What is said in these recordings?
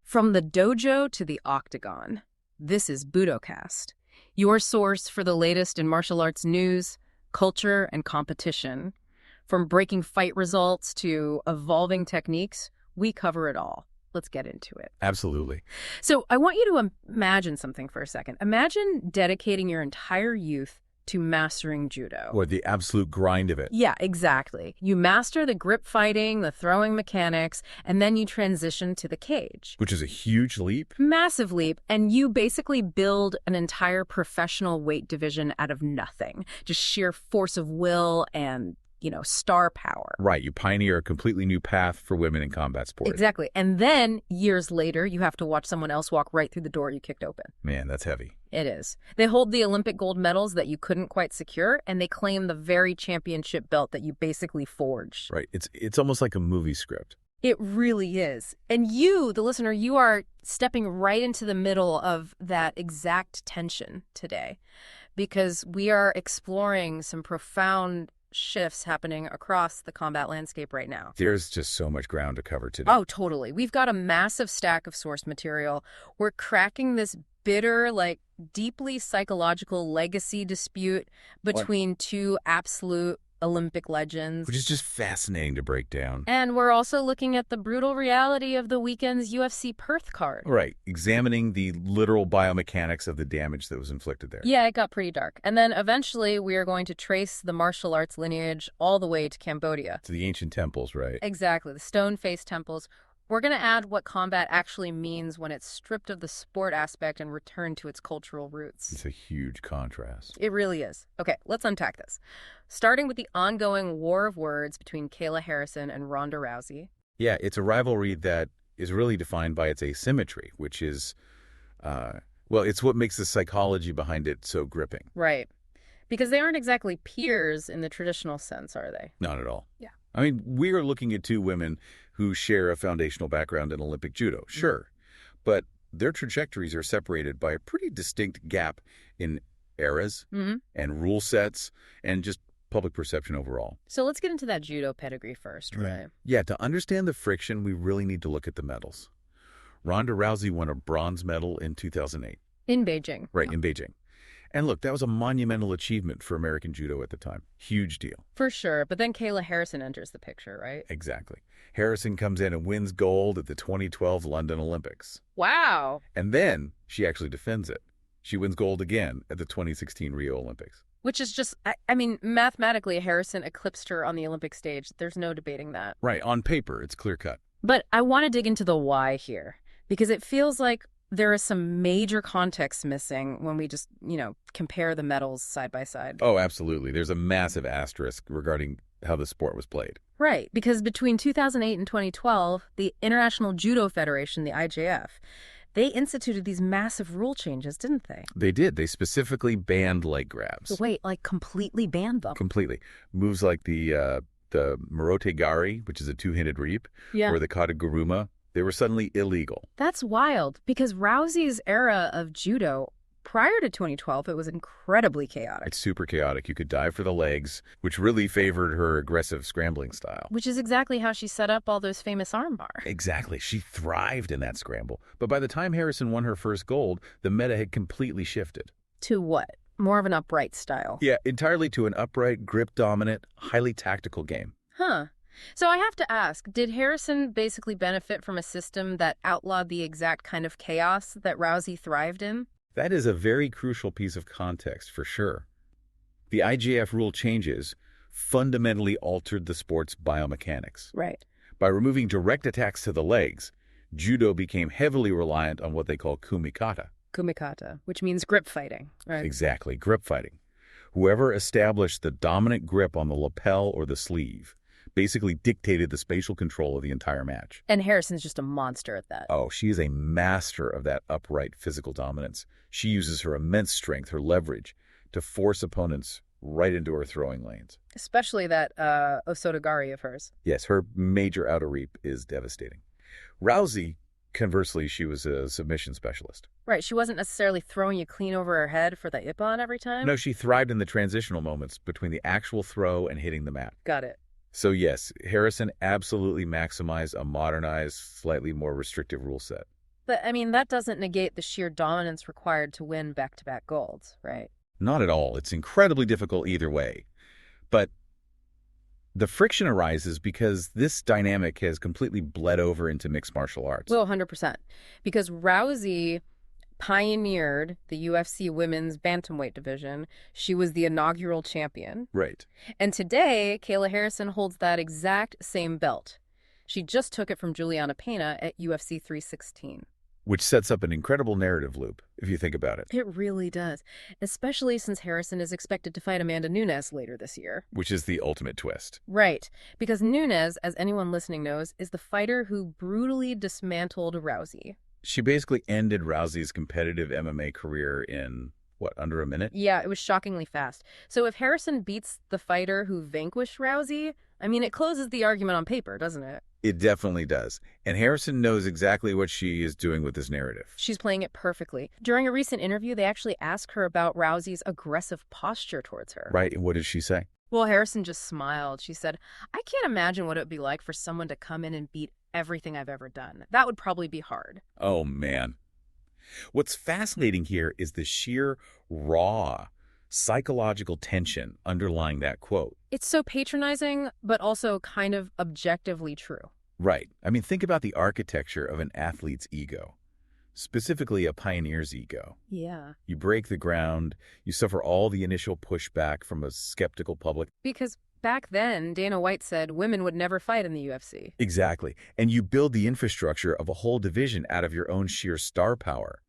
From the dojo to the octagon, this is Budocast, your source for the latest in martial arts news, culture, and competition. From breaking fight results to evolving techniques, we cover it all. Let's get into it. Absolutely. So I want you to imagine something for a second. Imagine dedicating your entire youth to mastering judo. Or the absolute grind of it. Yeah, exactly. You master the grip fighting, the throwing mechanics, and then you transition to the cage. Which is a huge leap. Massive leap, and you basically build an entire professional weight division out of nothing. Just sheer force of will and, star power. Right. You pioneer a completely new path for women in combat sports. Exactly. And then, years later, you have to watch someone else walk right through the door you kicked open. Man, that's heavy. It is. They hold the Olympic gold medals that you couldn't quite secure, and they claim the very championship belt that you basically forged. Right. It's almost like a movie script. It really is. And you, the listener, you are stepping right into the middle of that exact tension today, because we are exploring some profound shifts happening across the combat landscape right now. There's just so much ground to cover today. Oh, totally. We've got a massive stack of source material. We're cracking this bitter, deeply psychological legacy dispute between two absolute Olympic legends. Which is just fascinating to break down. And we're also looking at the brutal reality of the weekend's UFC Perth card. Right. Examining the literal biomechanics of the damage that was inflicted there. Yeah, it got pretty dark. And then eventually we are going to trace the martial arts lineage all the way to Cambodia. To the ancient temples, right? Exactly. The stone-faced temples. We're going to add what combat actually means when it's stripped of the sport aspect and returned to its cultural roots. It's a huge contrast. It really is. Okay, let's unpack this. Starting with the ongoing war of words between Kayla Harrison and Ronda Rousey. Yeah, it's a rivalry that is really defined by its asymmetry, which is, it's what makes the psychology behind it so gripping. Right. Because they aren't exactly peers in the traditional sense, are they? Not at all. Yeah. I mean, we are looking at two women who share a foundational background in Olympic judo, sure. But their trajectories are separated by a pretty distinct gap in eras and rule sets and just public perception overall. So let's get into that judo pedigree first, right? Yeah, to understand the friction, we really need to look at the medals. Ronda Rousey won a bronze medal in 2008. In Beijing. Right, in Beijing. And look, that was a monumental achievement for American judo at the time. Huge deal. For sure. But then Kayla Harrison enters the picture, right? Exactly. Harrison comes in and wins gold at the 2012 London Olympics. Wow. And then she actually defends it. She wins gold again at the 2016 Rio Olympics. Which is just, mathematically, Harrison eclipsed her on the Olympic stage. There's no debating that. Right. On paper, it's clear cut. But I want to dig into the why here, because it feels like there is some major context missing when we just, compare the medals side by side. Oh, absolutely. There's a massive asterisk regarding how the sport was played. Right, because between 2008 and 2012, the International Judo Federation, the IJF, they instituted these massive rule changes, didn't they? They did. They specifically banned leg grabs. Wait, completely banned them? Completely. Moves like the Marote Gari, which is a two-handed reap, or the Kataguruma, they were suddenly illegal. That's wild, because Rousey's era of judo, prior to 2012, it was incredibly chaotic. It's super chaotic. You could dive for the legs, which really favored her aggressive scrambling style. Which is exactly how she set up all those famous armbar. Exactly. She thrived in that scramble. But by the time Harrison won her first gold, the meta had completely shifted. To what? More of an upright style? Yeah, entirely to an upright, grip-dominant, highly tactical game. Huh. So I have to ask, did Harrison basically benefit from a system that outlawed the exact kind of chaos that Rousey thrived in? That is a very crucial piece of context, for sure. The IJF rule changes fundamentally altered the sport's biomechanics. Right. By removing direct attacks to the legs, judo became heavily reliant on what they call kumikata. Kumikata, which means grip fighting, right? Exactly, grip fighting. Whoever established the dominant grip on the lapel or the sleeve basically dictated the spatial control of the entire match. And Harrison's just a monster at that. Oh, she is a master of that upright physical dominance. She uses her immense strength, her leverage, to force opponents right into her throwing lanes. Especially that Osotogari of hers. Yes, her major outer reap is devastating. Rousey, conversely, she was a submission specialist. Right, she wasn't necessarily throwing you clean over her head for the ippon every time? No, she thrived in the transitional moments between the actual throw and hitting the mat. Got it. So yes, Harrison absolutely maximized a modernized, slightly more restrictive rule set. But, I mean, that doesn't negate the sheer dominance required to win back-to-back golds, right? Not at all. It's incredibly difficult either way. But the friction arises because this dynamic has completely bled over into mixed martial arts. Well, 100%. Because Rousey pioneered the UFC women's bantamweight division. She was the inaugural champion. Right. And today, Kayla Harrison holds that exact same belt. She just took it from Juliana Pena at UFC 316. Which sets up an incredible narrative loop, if you think about it. It really does, especially since Harrison is expected to fight Amanda Nunes later this year. Which is the ultimate twist. Right, because Nunes, as anyone listening knows, is the fighter who brutally dismantled Rousey. She basically ended Rousey's competitive MMA career in, what, under a minute? Yeah, it was shockingly fast. So if Harrison beats the fighter who vanquished Rousey, I mean, it closes the argument on paper, doesn't it? It definitely does. And Harrison knows exactly what she is doing with this narrative. She's playing it perfectly. During a recent interview, they actually asked her about Rousey's aggressive posture towards her. Right, and what did she say? Well, Harrison just smiled. She said, I can't imagine what it would be like for someone to come in and beat everything I've ever done. That would probably be hard. Oh, man. What's fascinating here is the sheer raw psychological tension underlying that quote. It's so patronizing, but also kind of objectively true. Right. I mean, think about the architecture of an athlete's ego, specifically a pioneer's ego. Yeah. You break the ground, you suffer all the initial pushback from a skeptical public. Because back then, Dana White said women would never fight in the UFC. Exactly. And you build the infrastructure of a whole division out of your own sheer star power.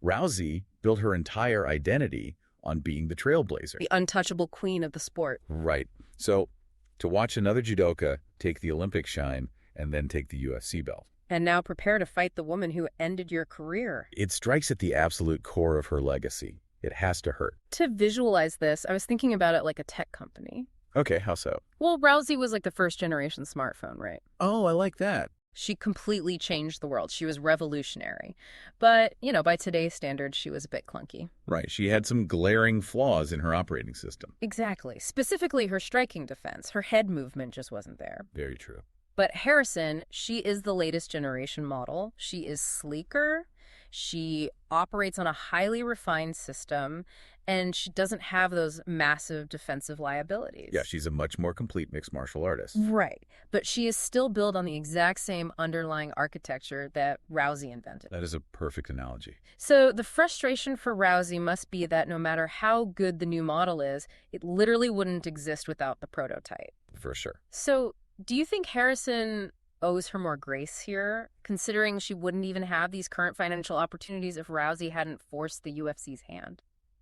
Rousey built her entire identity on being the trailblazer. The untouchable queen of the sport. Right. So to watch another judoka take the Olympic shine and then take the UFC belt. And now prepare to fight the woman who ended your career. It strikes at the absolute core of her legacy. It has to hurt. To visualize this, I was thinking about it like a tech company. Okay, how so? Well, Rousey was like the first generation smartphone, right? Oh, I like that. She completely changed the world. She was revolutionary. But, you know, by today's standards, she was a bit clunky. Right. She had some glaring flaws in her operating system. Exactly. Specifically, her striking defense. Her head movement just wasn't there. Very true. But Harrison, she is the latest generation model. She is sleeker. She operates on a highly refined system, and she doesn't have those massive defensive liabilities. Yeah, she's a much more complete mixed martial artist. Right. But she is still built on the exact same underlying architecture that Rousey invented. That is a perfect analogy. So the frustration for Rousey must be that no matter how good the new model is, it literally wouldn't exist without the prototype. For sure. So do you think Harrison owes her more grace here, considering she wouldn't even have these current financial opportunities if Rousey hadn't forced the UFC's hand?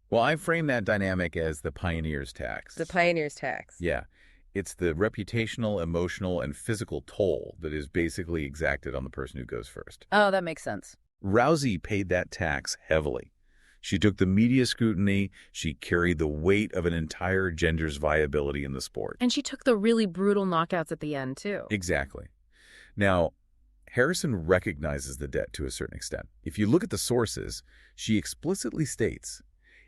Well, I frame that dynamic as the pioneer's tax. The pioneer's tax. Yeah. It's the reputational, emotional, and physical toll that is basically exacted on the person who goes first. Oh, that makes sense. Rousey paid that tax heavily. She took the media scrutiny. She carried the weight of an entire gender's viability in the sport. And she took the really brutal knockouts at the end, too. Exactly. Now, Harrison recognizes the debt to a certain extent. If you look at the sources, she explicitly states,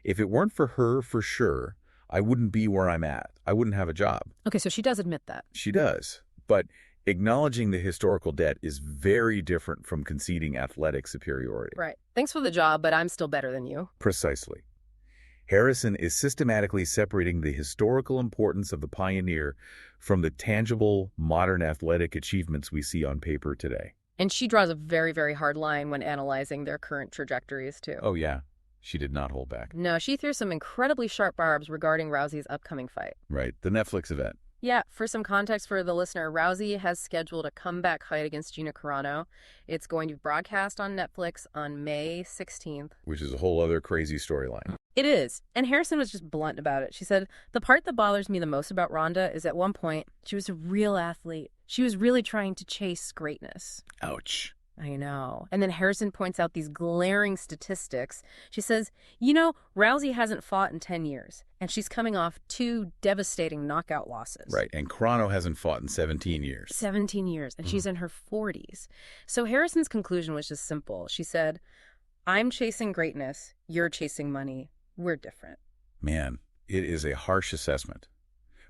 if it weren't for her, for sure, I wouldn't be where I'm at. I wouldn't have a job. Okay, so she does admit that. She does. But acknowledging the historical debt is very different from conceding athletic superiority. Right. Thanks for the job, but I'm still better than you. Precisely. Harrison is systematically separating the historical importance of the pioneer from the tangible, modern athletic achievements we see on paper today. And she draws a very, very hard line when analyzing their current trajectories, too. Oh, yeah. She did not hold back. No, she threw some incredibly sharp barbs regarding Rousey's upcoming fight. Right. The Netflix event. Yeah, for some context for the listener, Rousey has scheduled a comeback fight against Gina Carano. It's going to be broadcast on Netflix on May 16th. Which is a whole other crazy storyline. It is. And Harrison was just blunt about it. She said, the part that bothers me the most about Ronda is at one point, she was a real athlete. She was really trying to chase greatness. Ouch. I know. And then Harrison points out these glaring statistics. She says, you know, Rousey hasn't fought in 10 years, and she's coming off 2 devastating knockout losses. Right, and Carano hasn't fought in 17 years. 17 years, and she's in her 40s. So Harrison's conclusion was just simple. She said, I'm chasing greatness, you're chasing money, we're different. Man, it is a harsh assessment,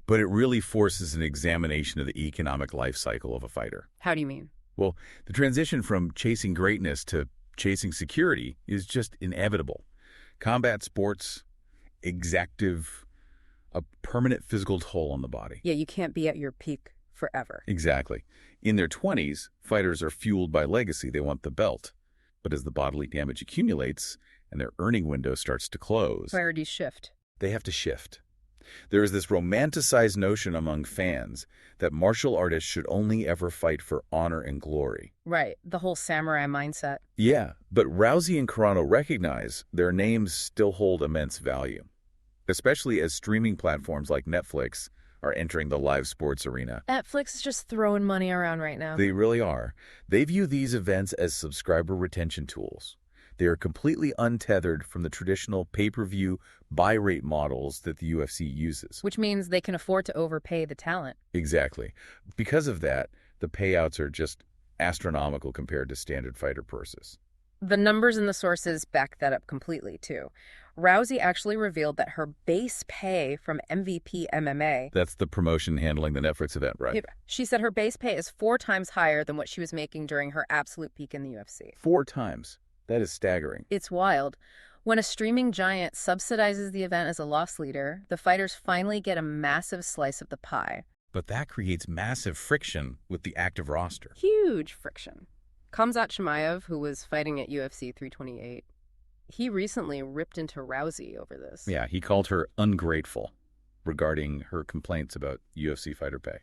but it really forces an examination of the economic life cycle of a fighter. How do you mean? Well, the transition from chasing greatness to chasing security is just inevitable. Combat sports, exactive, a permanent physical toll on the body. Yeah, you can't be at your peak forever. Exactly. In their 20s, fighters are fueled by legacy. They want the belt. But as the bodily damage accumulates and their earning window starts to close, Priorities shift. they have to shift. There is this romanticized notion among fans that martial artists should only ever fight for honor and glory. Right, the whole samurai mindset. Yeah, but Rousey and Carano recognize their names still hold immense value, especially as streaming platforms like Netflix are entering the live sports arena. Netflix is just throwing money around right now. They really are. They view these events as subscriber retention tools. They are completely untethered from the traditional pay-per-view buy rate models that the UFC uses. Which means they can afford to overpay the talent. Exactly. Because of that, the payouts are just astronomical compared to standard fighter purses. The numbers and the sources back that up completely, too. Rousey actually revealed that her base pay from MVP MMA... That's the promotion handling the Netflix event, right? She said her base pay is 4 times higher than what she was making during her absolute peak in the UFC. 4 times. That is staggering. It's wild. When a streaming giant subsidizes the event as a loss leader, the fighters finally get a massive slice of the pie. But that creates massive friction with the active roster. Huge friction. Khamzat Chimaev, who was fighting at UFC 328, he recently ripped into Rousey over this. Yeah, he called her ungrateful regarding her complaints about UFC fighter pay.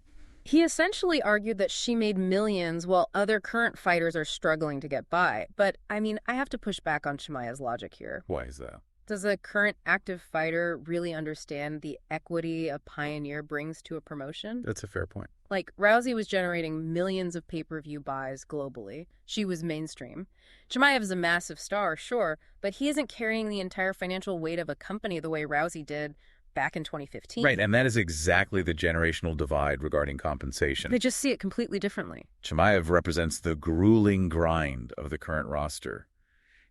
He essentially argued that she made millions while other current fighters are struggling to get by. But, I mean, I have to push back on Chimaev's logic here. Why is that? Does a current active fighter really understand the equity a pioneer brings to a promotion? That's a fair point. Like, Rousey was generating millions of pay-per-view buys globally. She was mainstream. Chimaev is a massive star, sure, but he isn't carrying the entire financial weight of a company the way Rousey did back in 2015. Right, and that is exactly the generational divide regarding compensation. They just see it completely differently. Chimaev represents the grueling grind of the current roster.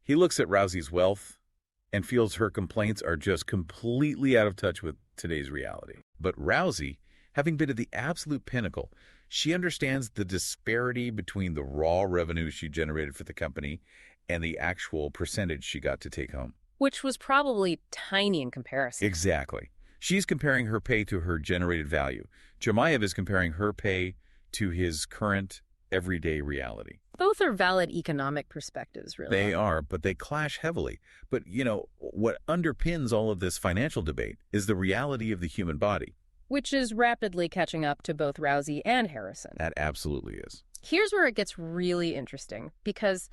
He looks at Rousey's wealth and feels her complaints are just completely out of touch with today's reality. But Rousey, having been at the absolute pinnacle, she understands the disparity between the raw revenue she generated for the company and the actual percentage she got to take home. Which was probably tiny in comparison. Exactly. She's comparing her pay to her generated value. Chimaev is comparing her pay to his current everyday reality. Both are valid economic perspectives, really. They are, but they clash heavily. But, what underpins all of this financial debate is the reality of the human body. Which is rapidly catching up to both Rousey and Harrison. That absolutely is. Here's where it gets really interesting, because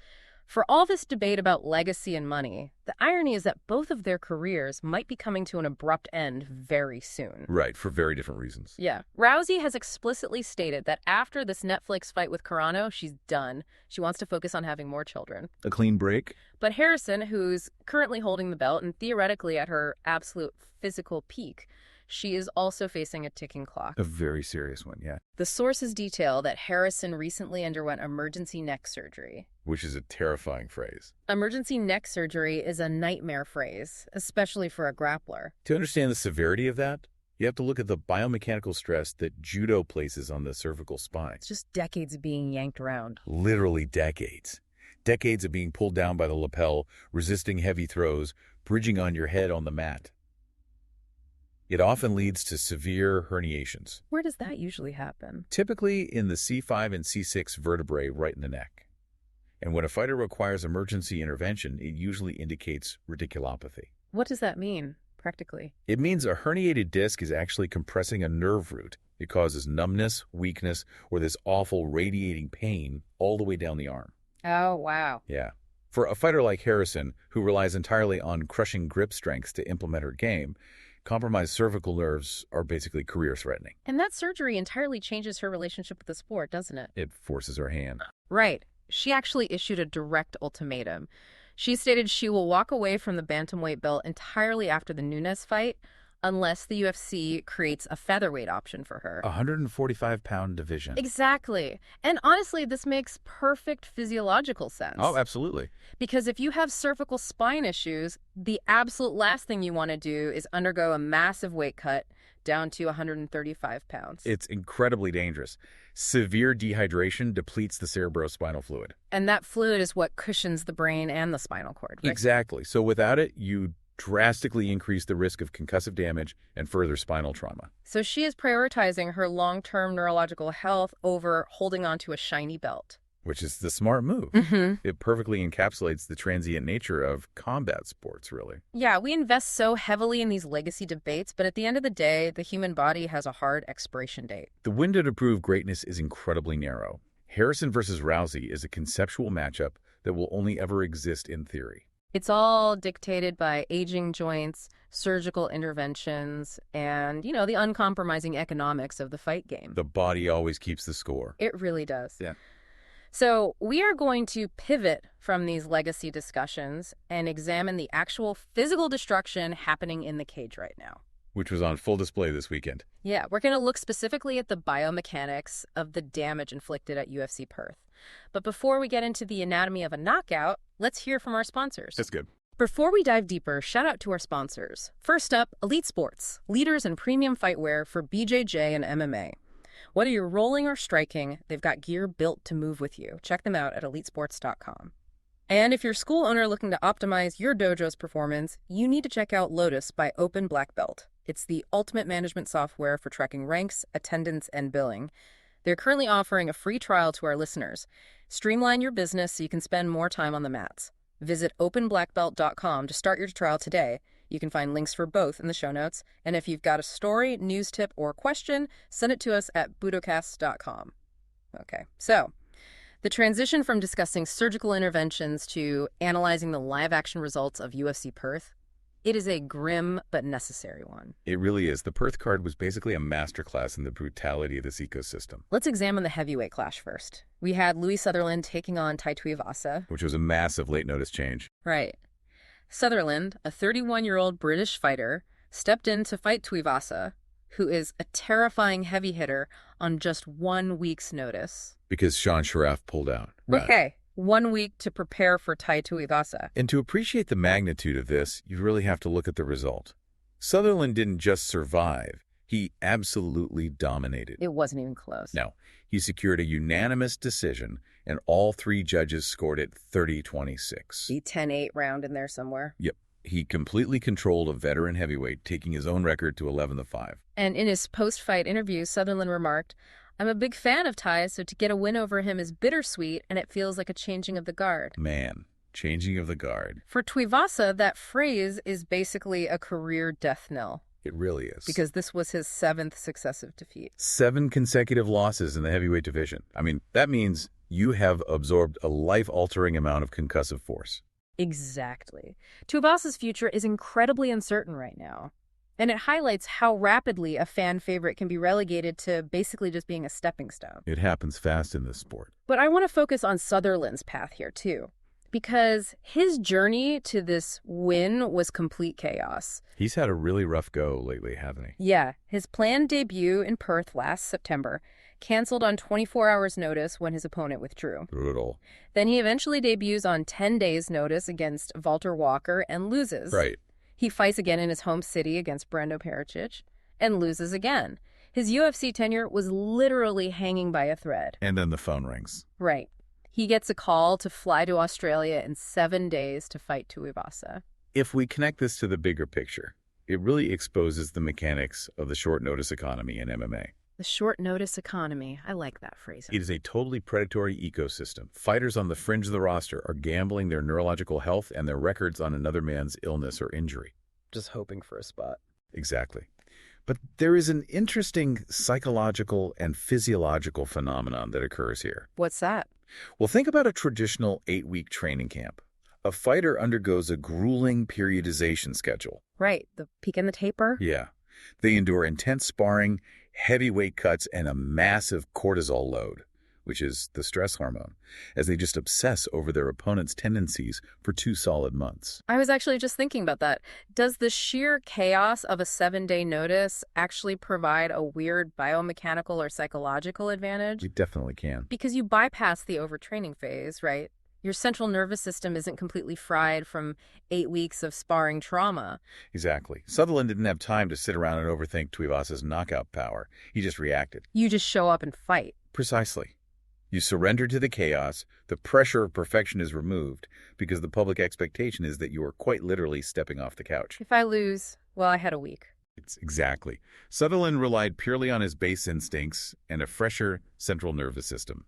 for all this debate about legacy and money, the irony is that both of their careers might be coming to an abrupt end very soon. Right, for very different reasons. Yeah. Rousey has explicitly stated that after this Netflix fight with Carano, she's done. She wants to focus on having more children. A clean break? But Harrison, who's currently holding the belt and theoretically at her absolute physical peak, she is also facing a ticking clock. A very serious one, yeah. The sources detail that Harrison recently underwent emergency neck surgery. Which is a terrifying phrase. Emergency neck surgery is a nightmare phrase, especially for a grappler. To understand the severity of that, you have to look at the biomechanical stress that judo places on the cervical spine. It's just decades of being yanked around. Literally decades. Decades of being pulled down by the lapel, resisting heavy throws, bridging on your head on the mat. It often leads to severe herniations. Where does that usually happen? Typically in the C5 and C6 vertebrae right in the neck. And when a fighter requires emergency intervention, it usually indicates radiculopathy. What does that mean, practically? It means a herniated disc is actually compressing a nerve root. It causes numbness, weakness, or this awful radiating pain all the way down the arm. Oh, wow. Yeah. For a fighter like Harrison, who relies entirely on crushing grip strength to implement her game, compromised cervical nerves are basically career-threatening. And that surgery entirely changes her relationship with the sport, doesn't it? It forces her hand. Right. She actually issued a direct ultimatum. She stated she will walk away from the bantamweight belt entirely after the Nunes fight unless the UFC creates a featherweight option for her. 145-pound division. Exactly. And honestly, this makes perfect physiological sense. Oh, absolutely. Because if you have cervical spine issues, the absolute last thing you want to do is undergo a massive weight cut, down to 135 pounds. It's incredibly dangerous. Severe dehydration depletes the cerebrospinal fluid. And that fluid is what cushions the brain and the spinal cord, right? Exactly. So without it, you drastically increase the risk of concussive damage and further spinal trauma. So she is prioritizing her long-term neurological health over holding on to a shiny belt. Which is the smart move. Mm-hmm. It perfectly encapsulates the transient nature of combat sports, really. Yeah, we invest so heavily in these legacy debates, but at the end of the day, the human body has a hard expiration date. The window to prove greatness is incredibly narrow. Harrison versus Rousey is a conceptual matchup that will only ever exist in theory. It's all dictated by aging joints, surgical interventions, and, the uncompromising economics of the fight game. The body always keeps the score. It really does. Yeah. So we are going to pivot from these legacy discussions and examine the actual physical destruction happening in the cage right now. Which was on full display this weekend. Yeah, we're going to look specifically at the biomechanics of the damage inflicted at UFC Perth. But before we get into the anatomy of a knockout, let's hear from our sponsors. That's good. Before we dive deeper, shout out to our sponsors. First up, Elite Sports, leaders in premium fightwear for BJJ and MMA. Whether you're rolling or striking, they've got gear built to move with you. Check them out at elitesports.com. And if you're a school owner looking to optimize your dojo's performance, you need to check out Lotus by Open Black Belt. It's the ultimate management software for tracking ranks, attendance, and billing. They're currently offering a free trial to our listeners. Streamline your business so you can spend more time on the mats. Visit openblackbelt.com to start your trial today. You can find links for both in the show notes. And if you've got a story, news tip, or question, send it to us at budocast.com. Okay, so the transition from discussing surgical interventions to analyzing the live-action results of UFC Perth, it is a grim but necessary one. It really is. The Perth card was basically a masterclass in the brutality of this ecosystem. Let's examine the heavyweight clash first. We had Louie Sutherland taking on Tai Tuivasa. Which was a massive late-notice change. Right. Sutherland, a 31-year-old British fighter, stepped in to fight Tuivasa, who is a terrifying heavy hitter, on just 1 week's notice. Because Sean Sharaf pulled out. Okay, 1 week to prepare for Tai Tuivasa. And to appreciate the magnitude of this, you really have to look at the result. Sutherland didn't just survive. He absolutely dominated. It wasn't even close. No, he secured a unanimous decision, and all three judges scored it 30-26. The 10-8 round in there somewhere. Yep. He completely controlled a veteran heavyweight, taking his own record to 11-5. And in his post-fight interview, Sutherland remarked, "I'm a big fan of Tai, so to get a win over him is bittersweet, and it feels like a changing of the guard." Man, changing of the guard. For Tuivasa, that phrase is basically a career death knell. It really is. Because this was his 7th successive defeat. 7 consecutive losses in the heavyweight division. I mean, that means you have absorbed a life-altering amount of concussive force. Exactly. Tuivasa's future is incredibly uncertain right now. And it highlights how rapidly a fan favorite can be relegated to basically just being a stepping stone. It happens fast in this sport. But I want to focus on Sutherland's path here, too. Because his journey to this win was complete chaos. He's had a really rough go lately, hasn't he? Yeah. His planned debut in Perth last September canceled on 24 hours' notice when his opponent withdrew. Brutal. Then he eventually debuts on 10 days' notice against Walter Walker and loses. Right. He fights again in his home city against Brando Pericic and loses again. His UFC tenure was literally hanging by a thread. And then the phone rings. Right. He gets a call to fly to Australia in 7 days to fight Tuivasa. If we connect this to the bigger picture, it really exposes the mechanics of the short notice economy in MMA. The short notice economy. I like that phrase. It is a totally predatory ecosystem. Fighters on the fringe of the roster are gambling their neurological health and their records on another man's illness or injury. Just hoping for a spot. Exactly. But there is an interesting psychological and physiological phenomenon that occurs here. What's that? Well, think about a traditional 8-week training camp. A fighter undergoes a grueling periodization schedule. Right, the peak and the taper? Yeah. They endure intense sparring, heavy weight cuts, and a massive cortisol load, which is the stress hormone, as they just obsess over their opponent's tendencies for 2 solid months. I was actually just thinking about that. Does the sheer chaos of a 7-day notice actually provide a weird biomechanical or psychological advantage? It definitely can. Because you bypass the overtraining phase, right? Your central nervous system isn't completely fried from 8 weeks of sparring trauma. Exactly. Sutherland didn't have time to sit around and overthink Tuivasa's knockout power. He just reacted. You just show up and fight. Precisely. You surrender to the chaos, the pressure of perfection is removed, because the public expectation is that you are quite literally stepping off the couch. If I lose, well, I had a week. Exactly. Sutherland relied purely on his base instincts and a fresher central nervous system.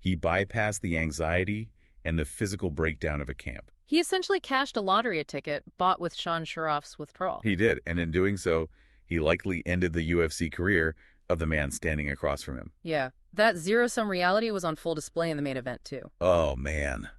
He bypassed the anxiety and the physical breakdown of a camp. He essentially cashed a lottery ticket bought with Sean Sharroff's withdrawal. He did, and in doing so, he likely ended the UFC career of the man standing across from him. Yeah, that zero-sum reality was on full display in the main event, too. Oh, man.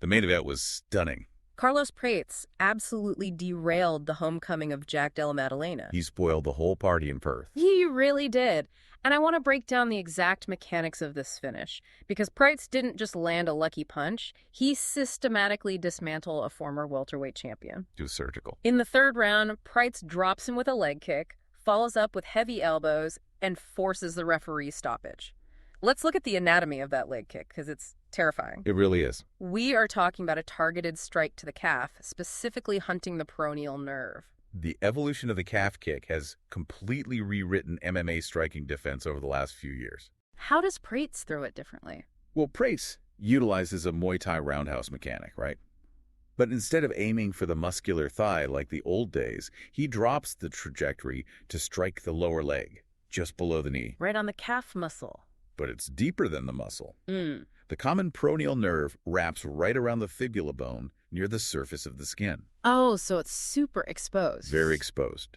The main event was stunning. Carlos Prates absolutely derailed the homecoming of Jack Della Maddalena. He spoiled the whole party in Perth. He really did. And I want to break down the exact mechanics of this finish, because Prates didn't just land a lucky punch, he systematically dismantled a former welterweight champion. It was surgical. In the third round, Prates drops him with a leg kick, follows up with heavy elbows, and forces the referee's stoppage. Let's look at the anatomy of that leg kick, because it's terrifying. It really is. We are talking about a targeted strike to the calf, specifically hunting the peroneal nerve. The evolution of the calf kick has completely rewritten MMA striking defense over the last few years. How does Prates throw it differently? Well, Prates utilizes a Muay Thai roundhouse mechanic, right? But instead of aiming for the muscular thigh like the old days, he drops the trajectory to strike the lower leg, just below the knee. Right on the calf muscle. But it's deeper than the muscle. Mm. The common peroneal nerve wraps right around the fibula bone near the surface of the skin. Oh, so it's super exposed. Very exposed.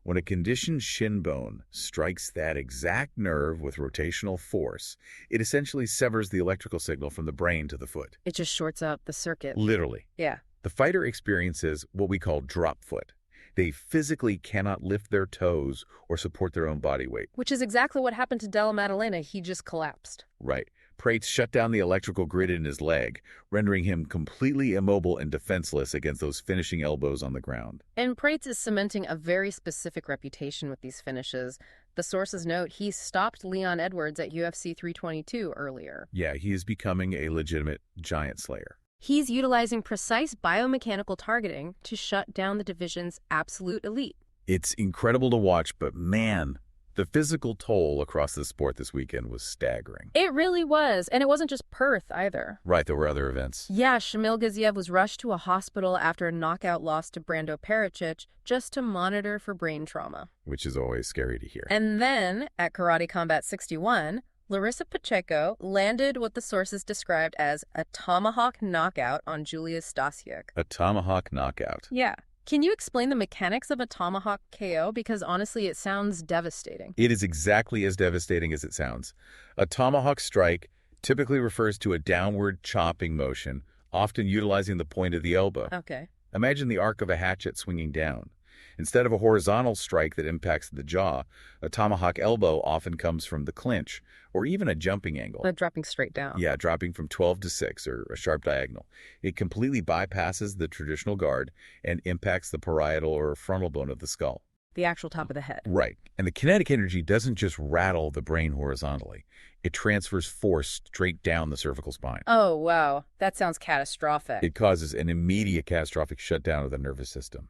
When a conditioned shin bone strikes that exact nerve with rotational force, it essentially severs the electrical signal from the brain to the foot. It just shorts out the circuit. Literally. Yeah. The fighter experiences what we call drop foot. They physically cannot lift their toes or support their own body weight. Which is exactly what happened to Della Maddalena. He just collapsed. Right. Prates shut down the electrical grid in his leg, rendering him completely immobile and defenseless against those finishing elbows on the ground. And Prates is cementing a very specific reputation with these finishes. The sources note he stopped Leon Edwards at UFC 322 earlier. Yeah, he is becoming a legitimate giant slayer. He's utilizing precise biomechanical targeting to shut down the division's absolute elite. It's incredible to watch, but man, the physical toll across the sport this weekend was staggering. It really was, and it wasn't just Perth either. Right, there were other events. Yeah, Shamil Gaziev was rushed to a hospital after a knockout loss to Brando Pericic just to monitor for brain trauma. Which is always scary to hear. And then, at Karate Combat 61, Larissa Pacheco landed what the sources described as a tomahawk knockout on Julia Stasiuk. A tomahawk knockout. Yeah. Can you explain the mechanics of a tomahawk KO? Because honestly, it sounds devastating. It is exactly as devastating as it sounds. A tomahawk strike typically refers to a downward chopping motion, often utilizing the point of the elbow. Okay. Imagine the arc of a hatchet swinging down. Instead of a horizontal strike that impacts the jaw, a tomahawk elbow often comes from the clinch, or even a jumping angle. Dropping straight down. Yeah, dropping from 12 to 6, or a sharp diagonal. It completely bypasses the traditional guard and impacts the parietal or frontal bone of the skull. The actual top of the head. Right. And the kinetic energy doesn't just rattle the brain horizontally. It transfers force straight down the cervical spine. Oh, wow. That sounds catastrophic. It causes an immediate catastrophic shutdown of the nervous system.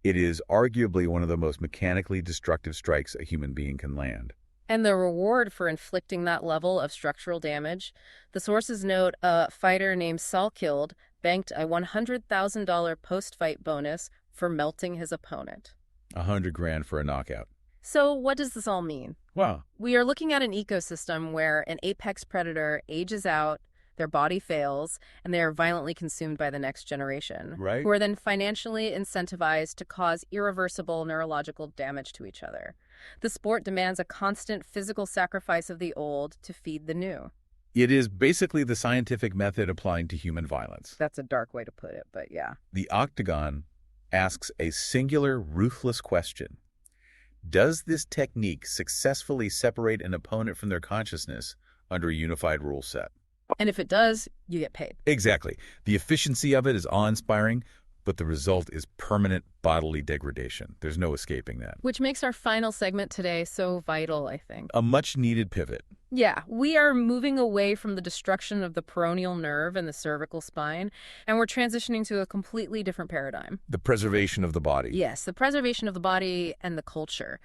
It is arguably one of the most mechanically destructive strikes a human being can land. And the reward for inflicting that level of structural damage, the sources note a fighter named Salkild banked a $100,000 post-fight bonus for melting his opponent. $100,000 for a knockout. So what does this all mean? Wow. We are looking at an ecosystem where an apex predator ages out, their body fails, and they are violently consumed by the next generation, Right. who are then financially incentivized to cause irreversible neurological damage to each other. The sport demands a constant physical sacrifice of the old to feed the new. It is basically the scientific method applying to human violence. That's a dark way to put it, but yeah. The octagon asks a singular, ruthless question. Does this technique successfully separate an opponent from their consciousness under a unified rule set? And if it does, you get paid. Exactly. The efficiency of it is awe-inspiring, but the result is permanent bodily degradation. There's no escaping that. Which makes our final segment today so vital, I think. A much-needed pivot. Yeah, we are moving away from the destruction of the peroneal nerve and the cervical spine, and we're transitioning to a completely different paradigm. The preservation of the body. Yes, the preservation of the body and the culture.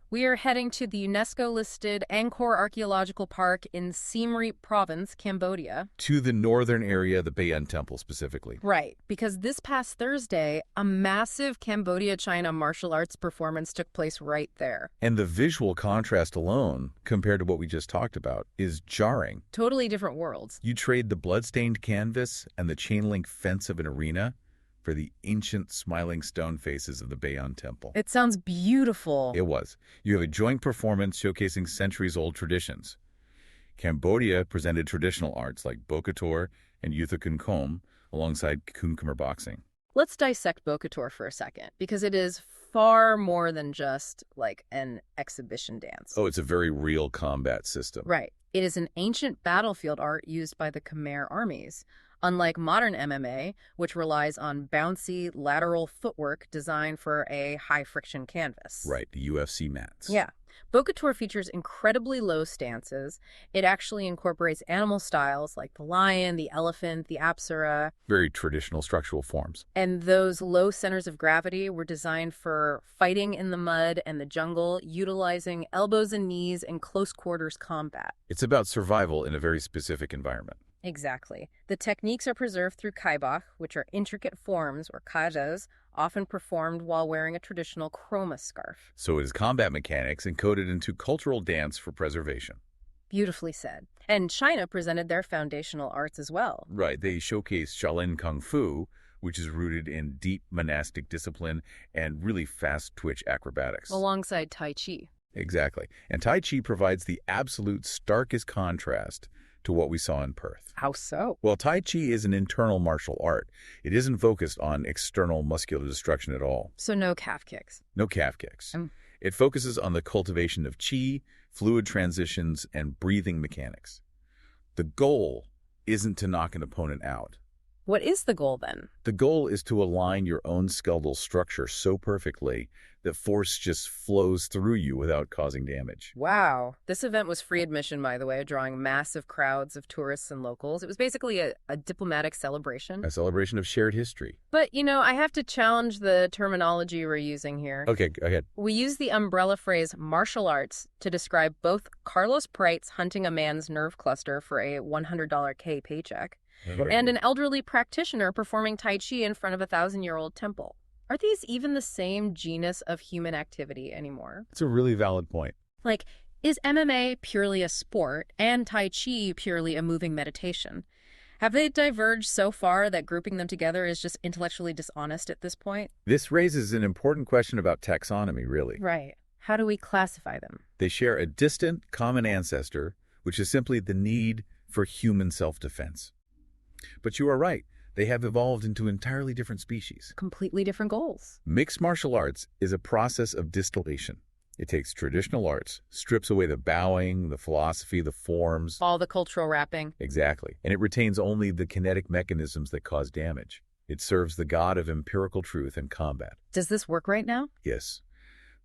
We are heading to the UNESCO-listed Angkor Archaeological Park in Siem Reap Province, Cambodia. To the northern area, the Bayon Temple specifically. Right, because this past Thursday, a massive Cambodia-China martial arts performance took place right there. And the visual contrast alone, compared to what we just talked about, is jarring. Totally different worlds. You trade the blood-stained canvas and the chain-link fence of an arena for the ancient smiling stone faces of the Bayon Temple. It sounds beautiful. It was. You have a joint performance showcasing centuries-old traditions. Cambodia presented traditional arts like Bokator and Yutha Kun Kom alongside Kunkummer boxing. Let's dissect Bokator for a second, because it is far more than just like an exhibition dance. Oh, it's a very real combat system. Right. It is an ancient battlefield art used by the Khmer armies. Unlike modern MMA, which relies on bouncy lateral footwork designed for a high-friction canvas. Right, the UFC mats. Yeah. Bokator features incredibly low stances. It actually incorporates animal styles like the lion, the elephant, the apsara. Very traditional structural forms. And those low centers of gravity were designed for fighting in the mud and the jungle, utilizing elbows and knees in close quarters combat. It's about survival in a very specific environment. Exactly. The techniques are preserved through kaibach, which are intricate forms, or kajas, often performed while wearing a traditional chroma scarf. So it is combat mechanics encoded into cultural dance for preservation. Beautifully said. And China presented their foundational arts as well. Right. They showcase Shaolin Kung Fu, which is rooted in deep monastic discipline and really fast twitch acrobatics. Alongside Tai Chi. Exactly. And Tai Chi provides the absolute starkest contrast to what we saw in Perth. How so? Well, Tai Chi is an internal martial art. It isn't focused on external muscular destruction at all. So no calf kicks. No calf kicks. It focuses on the cultivation of chi, fluid transitions, and breathing mechanics. The goal isn't to knock an opponent out. What is the goal then? The goal is to align your own skeletal structure so perfectly that force just flows through you without causing damage. Wow. This event was free admission, by the way, drawing massive crowds of tourists and locals. It was basically a diplomatic celebration. A celebration of shared history. But, you know, I have to challenge the terminology we're using here. Okay, go ahead. We use the umbrella phrase martial arts to describe both Carlos Prates hunting a man's nerve cluster for a $100 K paycheck and an elderly practitioner performing Tai Chi in front of a 1,000-year-old temple. Are these even the same genus of human activity anymore? It's a really valid point. Like, is MMA purely a sport and Tai Chi purely a moving meditation? Have they diverged so far that grouping them together is just intellectually dishonest at this point? This raises an important question about taxonomy, really. Right. How do we classify them? They share a distant common ancestor, which is simply the need for human self-defense. But you are right. They have evolved into entirely different species. Completely different goals. Mixed martial arts is a process of distillation. It takes traditional arts, strips away the bowing, the philosophy, the forms. All the cultural wrapping. Exactly. And it retains only the kinetic mechanisms that cause damage. It serves the god of empirical truth and combat. Does this work right now? Yes.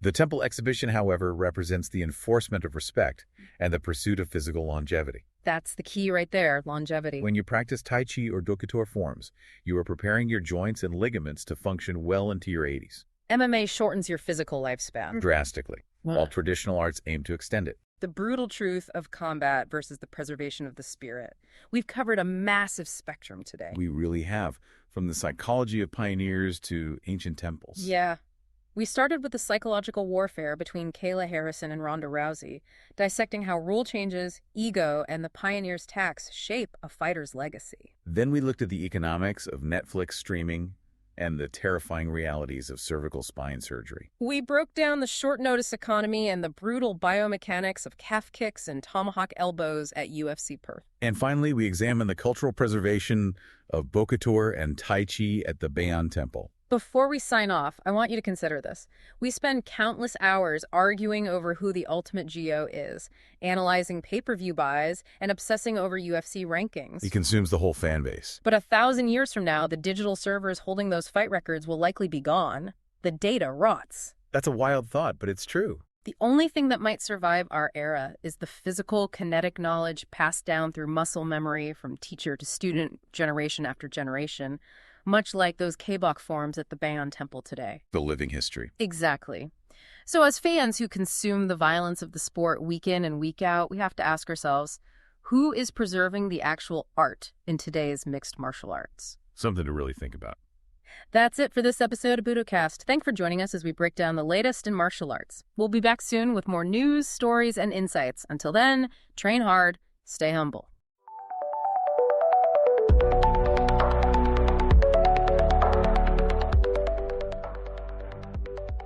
The temple exhibition, however, represents the enforcement of respect and the pursuit of physical longevity. That's the key right there, longevity. When you practice Tai Chi or Bokator forms, you are preparing your joints and ligaments to function well into your 80s. MMA shortens your physical lifespan. Drastically, while traditional arts aim to extend it. The brutal truth of combat versus the preservation of the spirit. We've covered a massive spectrum today. We really have, from the psychology of pioneers to ancient temples. Yeah. We started with the psychological warfare between Kayla Harrison and Ronda Rousey, dissecting how rule changes, ego, and the pioneer's tax shape a fighter's legacy. Then we looked at the economics of Netflix streaming and the terrifying realities of cervical spine surgery. We broke down the short notice economy and the brutal biomechanics of calf kicks and tomahawk elbows at UFC Perth. And finally, we examined the cultural preservation of Bokator and Tai Chi at the Bayon Temple. Before we sign off, I want you to consider this. We spend countless hours arguing over who the ultimate GO is, analyzing pay-per-view buys, and obsessing over UFC rankings. He consumes the whole fan base. But 1,000 years from now, the digital servers holding those fight records will likely be gone. The data rots. That's a wild thought, but it's true. The only thing that might survive our era is the physical, kinetic knowledge passed down through muscle memory from teacher to student, generation after generation, much like those Kabok forms at the Bayon Temple today. The living history. Exactly. So as fans who consume the violence of the sport week in and week out, we have to ask ourselves, who is preserving the actual art in today's mixed martial arts? Something to really think about. That's it for this episode of Budocast. Thanks for joining us as we break down the latest in martial arts. We'll be back soon with more news, stories, and insights. Until then, train hard, stay humble.